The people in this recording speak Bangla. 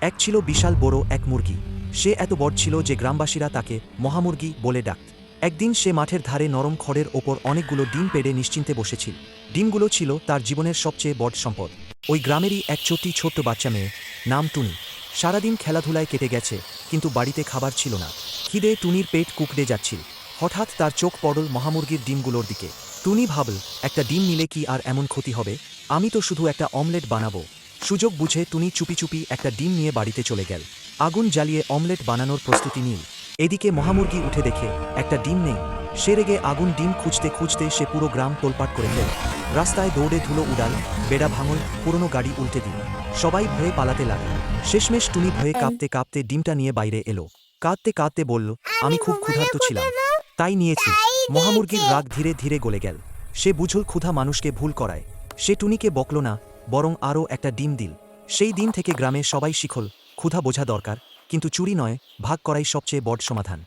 এক ছিল বিশাল বড় এক মুরগি। সে এত বড় ছিল যে গ্রামবাসীরা তাকে মহামুরগি বলে ডাকত। একদিন সে মাঠের ধারে নরম খড়ের ওপর অনেকগুলো ডিম পেড়ে নিশ্চিন্তে বসেছিল। ডিমগুলো ছিল তার জীবনের সবচেয়ে বড় সম্পদ। ওই গ্রামেরই এক ছোট্ট বাচ্চা মেয়ে, নাম টুনি। সারাদিন খেলাধুলায় কেটে গেছে, কিন্তু বাড়িতে খাবার ছিল না। খিদে টুনির পেট কুঁকড়ে যাচ্ছিল। হঠাৎ তার চোখ পড়ল মহামুরগির ডিমগুলোর দিকে। টুনি ভাবল, একটা ডিম নিলে কি আর এমন ক্ষতি হবে? আমি তো শুধু একটা অমলেট বানাবো। সুযোগ বুঝে টুনি চুপি চুপি একটা ডিম নিয়ে বাড়িতে চলে গেল। আগুন জ্বালিয়ে অমলেট বানানোর প্রস্তুতি নিল। এদিকে মহামুরগি উঠে দেখে একটা ডিম নেই। সে রেগে আগুন। ডিম খুঁজতে খুঁজতে সে পুরো গ্রাম তোলপাট করে ফেল। রাস্তায় দৌড়ে ধুলো উড়াল, বেড়া ভাঙল, পুরনো গাড়ি উল্টে দিল। সবাই ভয়ে পালাতে লাগল। শেষমেশ টুনি ভয়ে কাঁপতে কাঁপতে ডিমটা নিয়ে বাইরে এলো। কাঁদতে কাঁদতে বলল, আমি খুব ক্ষুধার্ত ছিলাম, তাই নিয়েছি। মহামুরগির রাগ ধীরে ধীরে গলে গেল। সে বুঝল ক্ষুধা মানুষকে ভুল করায়। সে টুনিকে বকল না, বরং আরও একটা ডিম দিল। সেই দিন থেকে গ্রামে সবাই শিখল, ক্ষুধা বোঝা দরকার, কিন্তু চুরি নয়, ভাগ করাই সবচেয়ে বড় সমাধান।